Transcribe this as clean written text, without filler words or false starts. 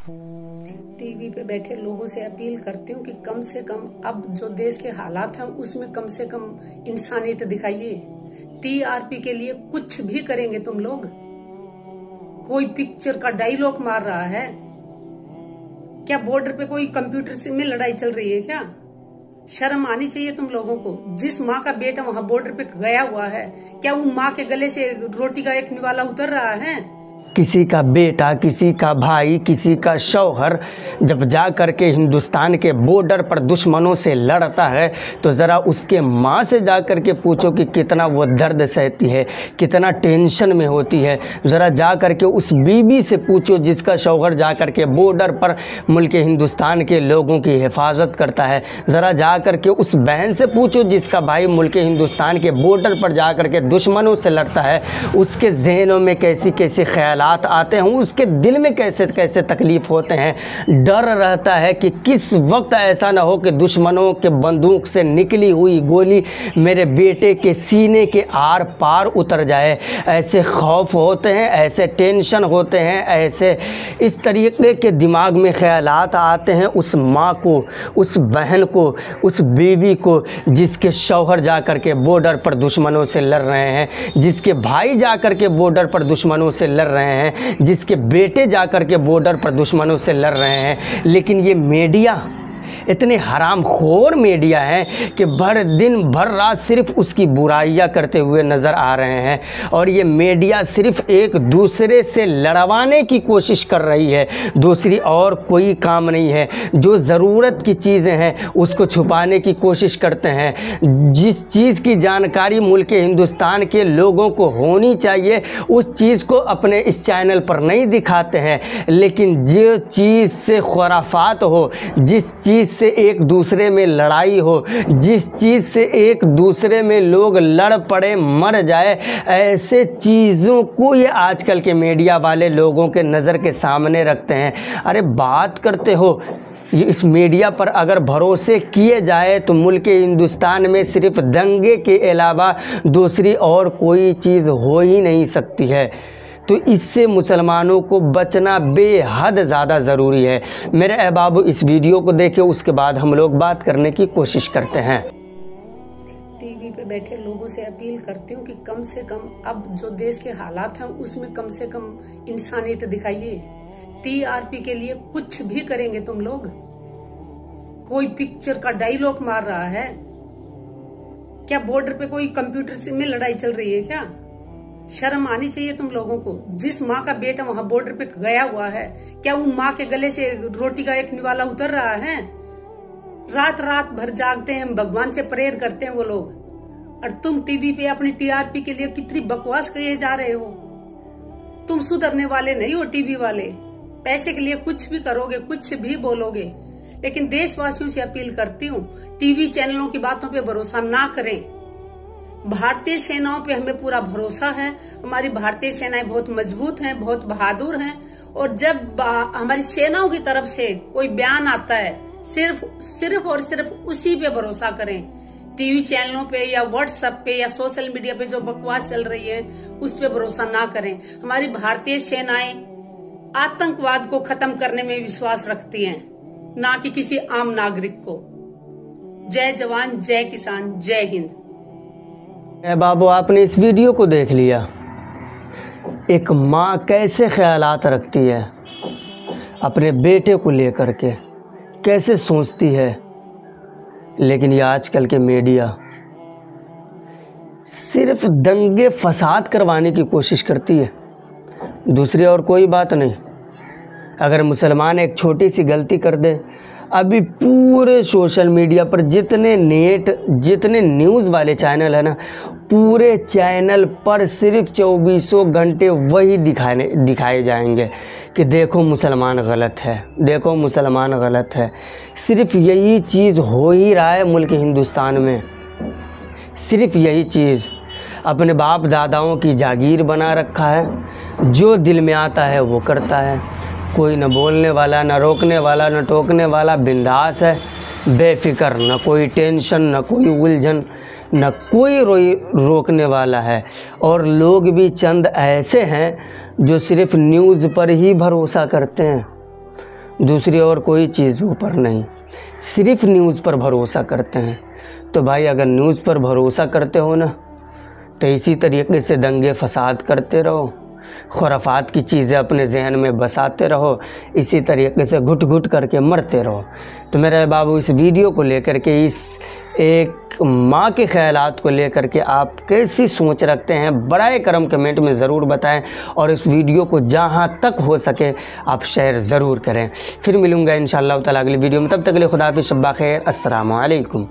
TV पे बैठे लोगों से अपील करती हूँ कि कम से कम अब जो देश के हालात हैं उसमें कम से कम इंसानियत दिखाइए। टीआरपी के लिए कुछ भी करेंगे तुम लोग। कोई पिक्चर का डायलॉग मार रहा है क्या? बॉर्डर पे कोई कंप्यूटर से में लड़ाई चल रही है क्या? शर्म आनी चाहिए तुम लोगों को। जिस माँ का बेटा वहां बॉर्डर पे गया हुआ है, क्या वो माँ के गले से रोटी का एक निवाला उतर रहा है? किसी का बेटा, किसी का भाई, किसी का शौहर जब जा कर के हिंदुस्तान के बॉर्डर पर दुश्मनों से लड़ता है तो ज़रा उसके माँ से जा कर के पूछो कि कितना वो दर्द सहती है, कितना टेंशन में होती है। ज़रा जा कर के उस बीवी से पूछो जिसका शौहर जा कर के बॉर्डर पर मुल्क हिंदुस्तान के लोगों की हिफाजत करता है। ज़रा जा कर के उस बहन से पूछो जिसका भाई मुल्क हिंदुस्तान के बॉर्डर पर जा कर के दुश्मनों से लड़ता है। उसके जहनों में कैसी कैसी ख्याल आते हैं, उसके दिल में कैसे कैसे तकलीफ़ होते हैं। डर रहता है कि किस वक्त ऐसा ना हो कि दुश्मनों के बंदूक से निकली हुई गोली मेरे बेटे के सीने के आर पार उतर जाए। ऐसे खौफ होते हैं, ऐसे टेंशन होते हैं, ऐसे इस तरीके के दिमाग में ख्यालात आते हैं उस माँ को, उस बहन को, उस बीवी को जिसके शौहर जा कर के बॉर्डर पर दुश्मनों से लड़ रहे हैं, जिसके भाई जा कर के बॉर्डर पर दुश्मनों से लड़ रहे हैं, जिसके बेटे जाकर के बॉर्डर पर दुश्मनों से लड़ रहे हैं। लेकिन ये मीडिया इतने हरामखोर मीडिया हैं कि भर दिन भर रात सिर्फ उसकी बुराइयां करते हुए नज़र आ रहे हैं। और ये मीडिया सिर्फ एक दूसरे से लड़वाने की कोशिश कर रही है, दूसरी और कोई काम नहीं है। जो ज़रूरत की चीज़ें हैं उसको छुपाने की कोशिश करते हैं। जिस चीज़ की जानकारी मुल्क हिंदुस्तान के लोगों को होनी चाहिए उस चीज़ को अपने इस चैनल पर नहीं दिखाते हैं। लेकिन जो चीज़ से खुराफात हो, जिस चीज़ से एक दूसरे में लड़ाई हो, जिस चीज़ से एक दूसरे में लोग लड़ पड़े मर जाए, ऐसे चीज़ों को ये आजकल के मीडिया वाले लोगों के नज़र के सामने रखते हैं। अरे बात करते हो, इस मीडिया पर अगर भरोसे किए जाए तो मुल्क हिंदुस्तान में सिर्फ दंगे के अलावा दूसरी और कोई चीज़ हो ही नहीं सकती है। तो इससे मुसलमानों को बचना बेहद ज़्यादा ज़रूरी है। मेरे अहबाब इस वीडियो को देखें, उसके बाद हम लोग बात करने की कोशिश करते हैं। टीवी पे बैठे लोगों से अपील करती हूँ कि कम से कम अब जो देश के हालात हैं उसमें कम से कम इंसानियत दिखाइए। टीआरपी के लिए कुछ भी करेंगे तुम लोग। कोई पिक्चर का डायलॉग मार रहा है क्या? बॉर्डर पे कोई कंप्यूटर से में लड़ाई चल रही है क्या? शर्म आनी चाहिए तुम लोगों को। जिस माँ का बेटा वहां बॉर्डर पे गया हुआ है, क्या वो माँ के गले से रोटी का एक निवाला उतर रहा है? रात रात भर जागते हैं, भगवान से प्रेयर करते हैं वो लोग। और तुम टीवी पे अपनी टीआरपी के लिए कितनी बकवास कहे जा रहे हो। तुम सुधरने वाले नहीं हो टीवी वाले। पैसे के लिए कुछ भी करोगे, कुछ भी बोलोगे। लेकिन देशवासियों से अपील करती हूँ, टीवी चैनलों की बातों पे भरोसा ना करें। भारतीय सेनाओं पे हमें पूरा भरोसा है। हमारी भारतीय सेनाएं बहुत मजबूत हैं, बहुत बहादुर हैं। और जब हमारी सेनाओं की तरफ से कोई बयान आता है, सिर्फ और सिर्फ उसी पे भरोसा करें। टीवी चैनलों पे या व्हाट्सएप पे या सोशल मीडिया पे जो बकवास चल रही है उस पे भरोसा ना करें। हमारी भारतीय सेनाएं आतंकवाद को खत्म करने में विश्वास रखती हैं, ना कि किसी आम नागरिक को। जय जवान, जय किसान, जय हिंद। बाबू, आपने इस वीडियो को देख लिया। एक माँ कैसे ख्यालात रखती है अपने बेटे को लेकर के, कैसे सोचती है। लेकिन ये आजकल के मीडिया सिर्फ दंगे फसाद करवाने की कोशिश करती है, दूसरी और कोई बात नहीं। अगर मुसलमान एक छोटी सी गलती कर दे, अभी पूरे सोशल मीडिया पर जितने न्यूज़ वाले चैनल है ना, पूरे चैनल पर सिर्फ 24 घंटे वही दिखाए जाएंगे कि देखो मुसलमान गलत है, देखो मुसलमान गलत है। सिर्फ यही चीज़ हो ही रहा है मुल्क हिंदुस्तान में। सिर्फ यही चीज़ अपने बाप दादाओं की जागीर बना रखा है। जो दिल में आता है वो करता है। कोई न बोलने वाला, न रोकने वाला, न टोकने वाला, बिंदास है, बेफिक्र, न कोई टेंशन, न कोई उलझन, न कोई रोकने वाला है। और लोग भी चंद ऐसे हैं जो सिर्फ न्यूज़ पर ही भरोसा करते हैं। दूसरी और कोई चीज़ ऊपर नहीं, सिर्फ न्यूज़ पर भरोसा करते हैं। तो भाई अगर न्यूज़ पर भरोसा करते हो ना, तो इसी तरीके से दंगे फसाद करते रहो, खुराफात की चीज़ें अपने जहन में बसाते रहो, इसी तरीके से घुट घुट करके मरते रहो। तो मेरे बाबू, इस वीडियो को लेकर के, इस एक माँ के ख्यालात को लेकर के आप कैसी सोच रखते हैं, बराए करम कमेंट में ज़रूर बताएं, और इस वीडियो को जहाँ तक हो सके आप शेयर ज़रूर करें। फिर मिलूँगा इंशाअल्लाह ताला अगली वीडियो में, तब तक के लिए खुदा हाफिज़, शब्बा खैर, अस्सलामु अलैकुम।